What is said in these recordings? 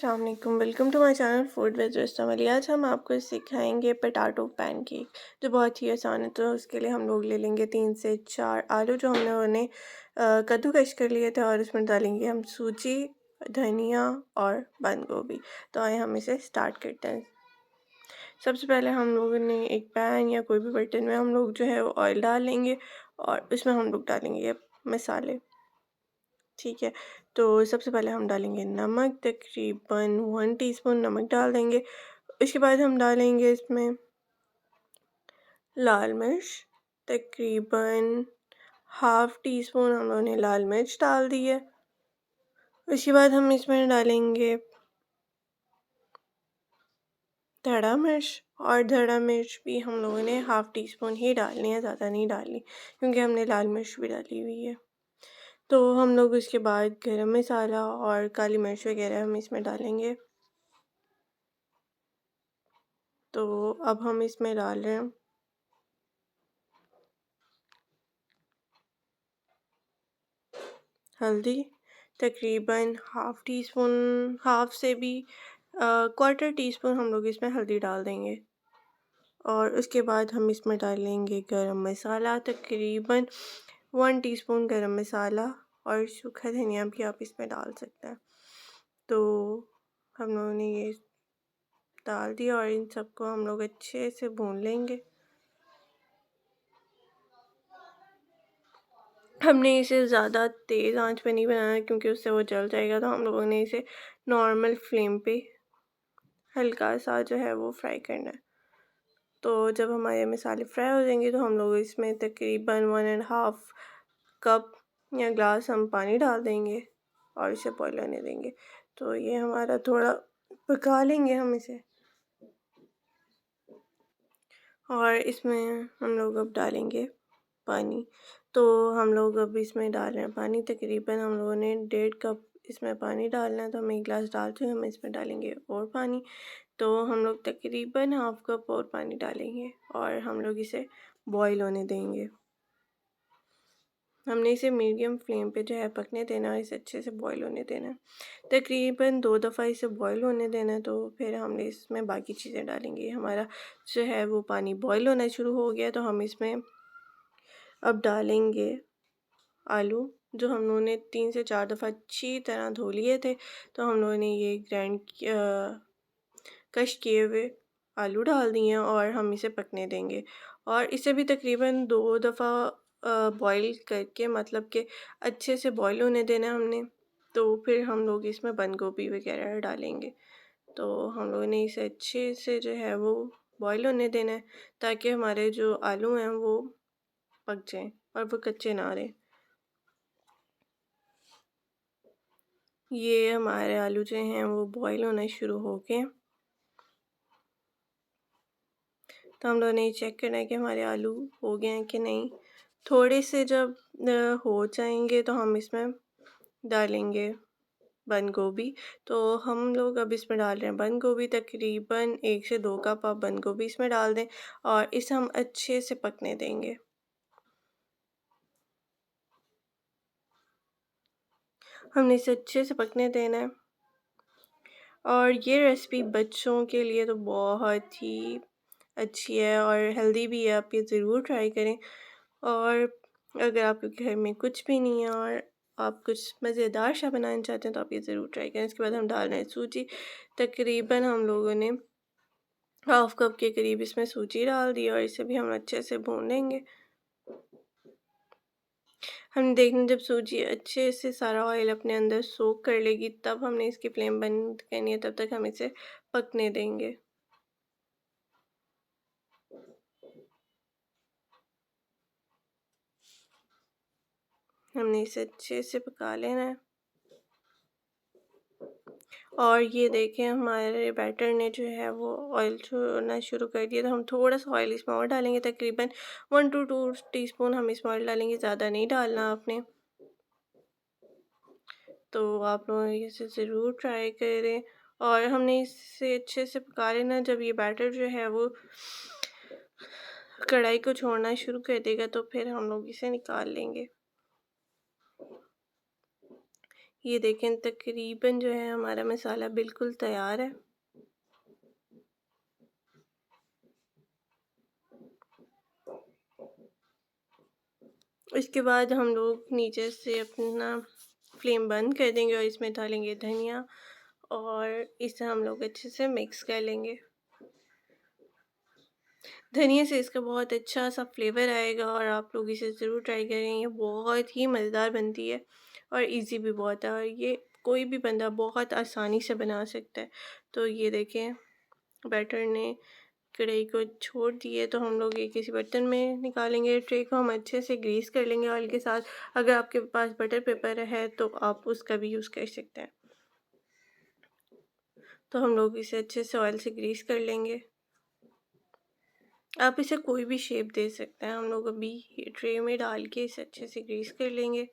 अस्सलाम वालेकुम, welcome to my channel food with Rustam Ali. आज हम आपको सिखाएंगे पोटैटो पैनकेक जो बहुत ही आसान है। तो उसके लिए हम लोग ले लेंगे 3 से 4 आलू जो हमने उन्हें कद्दूकश कर लिए थे, और इसमें डालेंगे हम सूजी, धनिया और बंद गोभी। तो आइए हम इसे स्टार्ट करते हैं। सबसे पहले हम लोगों ने एक पैन या कोई भी बर्तन में हम लोग जो है वो ऑयल डाल लेंगे, और उसमें हम लोग डालेंगे मसाले। ठीक है, तो सबसे पहले हम डालेंगे नमक, तकरीबन 1 टीस्पून नमक डाल देंगे। उसके बाद हम डालेंगे इसमें लाल मिर्च, तकरीबन हाफ़ टी स्पून हम लोगों ने लाल मिर्च डाल दी है। उसके बाद हम इसमें डालेंगे धड़ा मिर्च, और धड़ा मिर्च भी हम लोगों ने हाफ़ टी स्पून ही डालनी है, ज़्यादा नहीं डालनी, क्योंकि हमने लाल मिर्च भी डाली हुई है। तो हम लोग उसके बाद गरम मसाला और काली मिर्च वगैरह हम इसमें डालेंगे। तो अब हम इसमें डाल रहे हैं हल्दी, तकरीबन हाफ़ टी स्पून, हाफ़ से भी क्वार्टर टी स्पून हम लोग इसमें हल्दी डाल देंगे। और उसके बाद हम इसमें डालेंगे गरम मसाला, तकरीबन 1 टीस्पून गरम मसाला, और सूखा धनिया भी आप इसमें डाल सकते हैं। तो हम लोगों ने ये डाल दिया और इन सबको हम लोग अच्छे से भून लेंगे। हमने इसे ज़्यादा तेज़ आंच पे नहीं बनाना, क्योंकि उससे वो जल जाएगा। तो हम लोगों ने इसे नॉर्मल फ्लेम पे हल्का सा जो है वो फ्राई करना है। तो जब हमारे मसाले फ्राई हो जाएंगे तो हम लोग इसमें तकरीबन 1.5 कप या ग्लास हम पानी डाल देंगे और इसे बॉईल होने देंगे। तो ये हमारा थोड़ा पका लेंगे हम इसे, और इसमें हम लोग अब डालेंगे पानी। तो हम लोग अब इसमें डाल रहे हैं पानी, तकरीबन हम लोगों ने 1.5 कप इसमें पानी डालना है। तो हम 1 गिलास डाल चुके हैं, हम इसमें डालेंगे और पानी। तो हम लोग तकरीबन हाफ़ कप और पानी डालेंगे और हम लोग इसे बॉईल होने देंगे। हमने इसे मीडियम फ्लेम पे जो है पकने देना है, इसे अच्छे से बॉईल होने देना है। तकरीबन 2 दफ़ा इसे बॉईल होने देना है। तो फिर हम इसमें बाकी चीज़ें डालेंगे। हमारा जो है वो पानी बॉईल होना शुरू हो गया, तो हम इसमें अब डालेंगे आलू, जो हम लोगों ने 3 से 4 दफ़ा अच्छी तरह धो लिए थे। तो हम लोगों ने ये कश किए हुए आलू डाल दिए हैं और हम इसे पकने देंगे। और इसे भी तकरीबन 2 दफ़ा बॉईल करके, मतलब कि अच्छे से बॉईल होने देना है हमने। तो फिर हम लोग इसमें बंद गोभी वगैरह डालेंगे। तो हम लोगों ने इसे अच्छे से जो है वो बॉईल होने देना है, ताकि हमारे जो आलू हैं वो पक जाएं और वो कच्चे ना रहें। ये हमारे आलू जो हैं वो बॉईल होना शुरू हो गए। तो हम लोगों ने चेक करना है कि हमारे आलू हो गए हैं कि नहीं। थोड़े से जब हो जाएंगे तो हम इसमें डालेंगे बंद गोभी। तो हम लोग अब इसमें डाल रहे हैं बंद गोभी, तकरीबन 1 से 2 कप आप बंद गोभी इसमें डाल दें, और इसे हम अच्छे से पकने देंगे। हमने इसे अच्छे से पकने देना है। और ये रेसिपी बच्चों के लिए तो बहुत ही अच्छी है और हेल्दी भी है, आप ये ज़रूर ट्राई करें। और अगर आपके घर में कुछ भी नहीं है और आप कुछ मज़ेदार सा बनाना चाहते हैं तो आप ये ज़रूर ट्राई करें। इसके बाद हम डाल रहे हैं सूजी, तकरीबन हम लोगों ने हाफ़ कप के करीब इसमें सूजी डाल दी, और इसे भी हम अच्छे से भून लेंगे। हम देखें जब सूजी अच्छे से सारा ऑयल अपने अंदर सोक कर लेगी, तब हमने इसकी फ्लेम बंद करनी है, तब तक हम इसे पकने देंगे। हमने इसे अच्छे से पका लेना है। और ये देखें हमारे बैटर ने जो है वो ऑयल छोड़ना शुरू कर दिया। तो हम थोड़ा सा ऑयल इसमें और डालेंगे, तकरीबन 1 to 2 टीस्पून हम इसमें ऑयल डालेंगे, ज़्यादा नहीं डालना आपने। तो आप लोग इसे ज़रूर ट्राई करें, और हमने इसे अच्छे से पका लेना। जब ये बैटर जो है वो कढ़ाई को छोड़ना शुरू कर देगा, तो फिर हम लोग इसे निकाल लेंगे। ये देखें तकरीबन जो है हमारा मसाला बिल्कुल तैयार है। इसके बाद हम लोग नीचे से अपना फ्लेम बंद कर देंगे और इसमें डालेंगे धनिया और इसे हम लोग अच्छे से मिक्स कर लेंगे। धनिया से इसका बहुत अच्छा सा फ्लेवर आएगा और आप लोग इसे ज़रूर ट्राई करें। ये बहुत ही मज़ेदार बनती है और इजी भी बहुत है और ये कोई भी बंदा बहुत आसानी से बना सकता है। तो ये देखें बैटर ने कढ़ाई को छोड़ दिए तो हम लोग ये किसी बर्तन में निकालेंगे। ट्रे को हम अच्छे से ग्रीस कर लेंगे ऑयल के साथ। अगर आपके पास बटर पेपर है तो आप उसका भी यूज़ कर सकते हैं। तो हम लोग इसे अच्छे से ऑयल से ग्रीस कर लेंगे। आप इसे कोई भी शेप दे सकते हैं। हम लोग अभी ट्रे में डाल के इसे अच्छे से ग्रीस कर लेंगे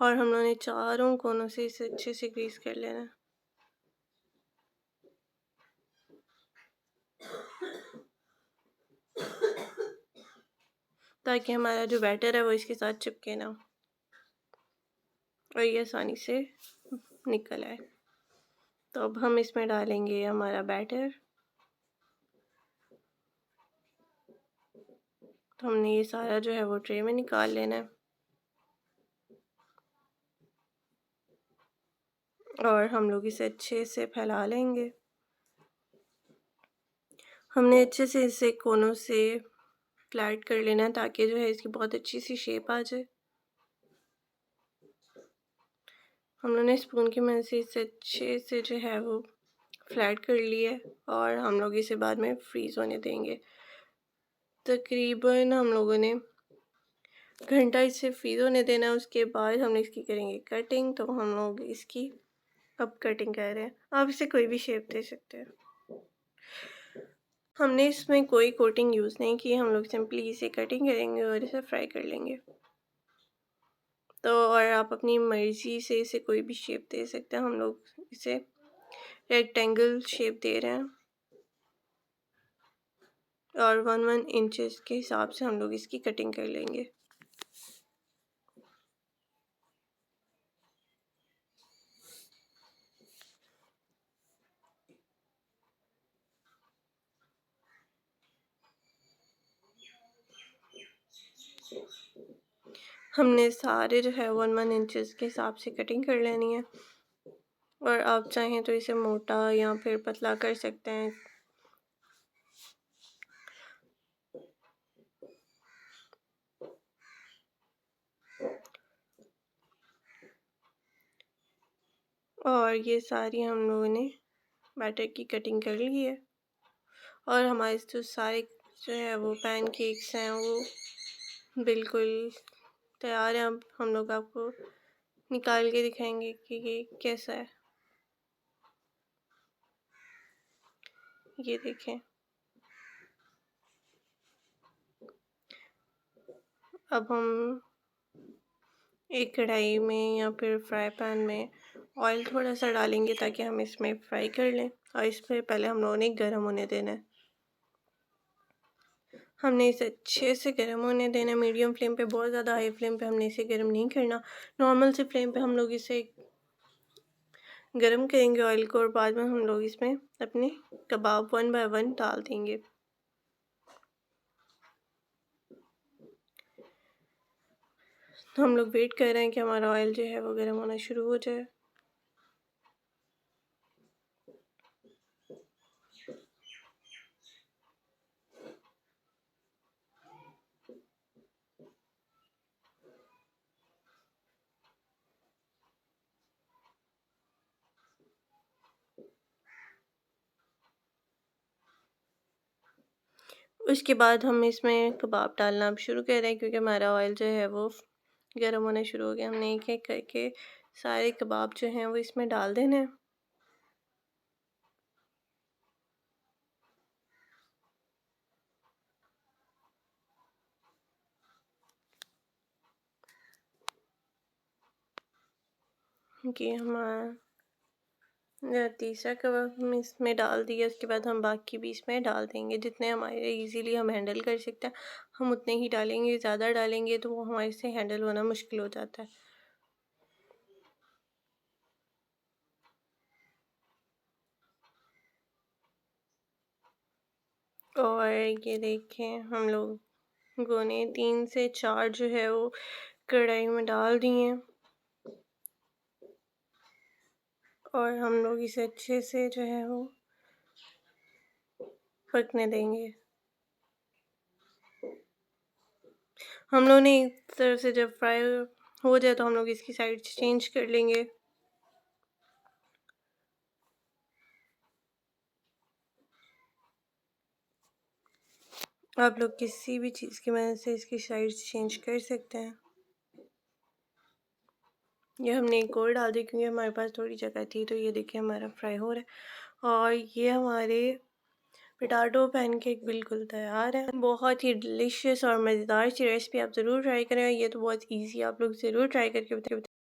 और हम लोगों ने चारों कोनों से इसे अच्छे से ग्रीस कर लेना है ताकि हमारा जो बैटर है वो इसके साथ चिपके ना और ये आसानी से निकल आए। तो अब हम इसमें डालेंगे हमारा बैटर। तो हमने ये सारा जो है वो ट्रे में निकाल लेना है और हम लोग इसे अच्छे से फैला लेंगे। हमने अच्छे से इसे कोनों से फ्लैट कर लेना है ताकि जो है इसकी बहुत अच्छी सी शेप आ जाए। हम लोगों ने स्पून की मदद से इसे अच्छे से जो है वो फ्लैट कर लिया है और हम लोग इसे बाद में फ्रीज़ होने देंगे। तकरीबन हम लोगों ने घंटा इसे फ्रीज़ होने देना है। उसके बाद हम इसकी करेंगे कटिंग। तो हम लोग इसकी अब कटिंग कर रहे हैं। आप इसे कोई भी शेप दे सकते हैं। हमने इसमें कोई कोटिंग यूज़ नहीं की। हम लोग सिंपली इसे कटिंग करेंगे और इसे फ्राई कर लेंगे। तो और आप अपनी मर्ज़ी से इसे कोई भी शेप दे सकते हैं। हम लोग इसे रेक्टेंगल शेप दे रहे हैं और 1 इंचेस के हिसाब से हम लोग इसकी कटिंग कर लेंगे। हमने सारे जो है 1 इंचेस के हिसाब से कटिंग कर लेनी है और आप चाहें तो इसे मोटा या फिर पतला कर सकते हैं। और ये सारी हम लोगों ने बैटर की कटिंग कर ली है और हमारे जो सारे जो है वो पैनकेक्स हैं वो बिल्कुल तैयार है। अब हम लोग आपको निकाल के दिखाएंगे कि ये कैसा है। ये देखें। अब हम एक कढ़ाई में या फिर फ्राई पैन में ऑयल थोड़ा सा डालेंगे ताकि हम इसमें फ्राई कर लें और इसमें पहले हम लोगों ने गर्म होने देना है। हमने इसे अच्छे से गर्म होने देना है मीडियम फ्लेम पे। बहुत ज़्यादा हाई फ्लेम पे हमने इसे गर्म नहीं करना। नॉर्मल से फ्लेम पे हम लोग इसे गर्म करेंगे ऑयल को और बाद में हम लोग इसमें अपने कबाब 1 बाय 1 डाल देंगे। तो हम लोग वेट कर रहे हैं कि हमारा ऑयल जो है वो गर्म होना शुरू हो जाए। उसके बाद हम इसमें कबाब डालना अब शुरू कर रहे हैं क्योंकि हमारा ऑयल जो है वो गर्म होना शुरू हो गया। हमने एक एक करके सारे कबाब जो हैं वो इसमें डाल देने हैं। कि हमारा तीसरा कबाब हम इसमें डाल दिया, उसके बाद हम बाकी भी इसमें डाल देंगे, जितने हमारे इजीली हम हैंडल कर सकते हैं हम उतने ही डालेंगे। ज़्यादा डालेंगे तो वो हमारे से हैंडल होना मुश्किल हो जाता है। और ये देखें, हम लोगों ने 3 से 4 जो है वो कढ़ाई में डाल दिए हैं और हम लोग इसे अच्छे से जो है वो पकने देंगे। हम लोगों ने एक तरफ से जब फ्राई हो जाए तो हम लोग इसकी साइड चेंज कर लेंगे। आप लोग किसी भी चीज़ की मदद से इसकी साइड चेंज कर सकते हैं। ये हमने एक और डाल दी क्योंकि हमारे पास थोड़ी जगह थी। तो ये देखिए हमारा फ्राई हो रहा है और ये हमारे पोटैटो पैनकेक बिल्कुल तैयार है। बहुत ही डिलीशियस और मज़ेदार सी रेसिपी आप ज़रूर ट्राई करें। ये तो बहुत ईज़ी, आप लोग ज़रूर ट्राई करके बताएं।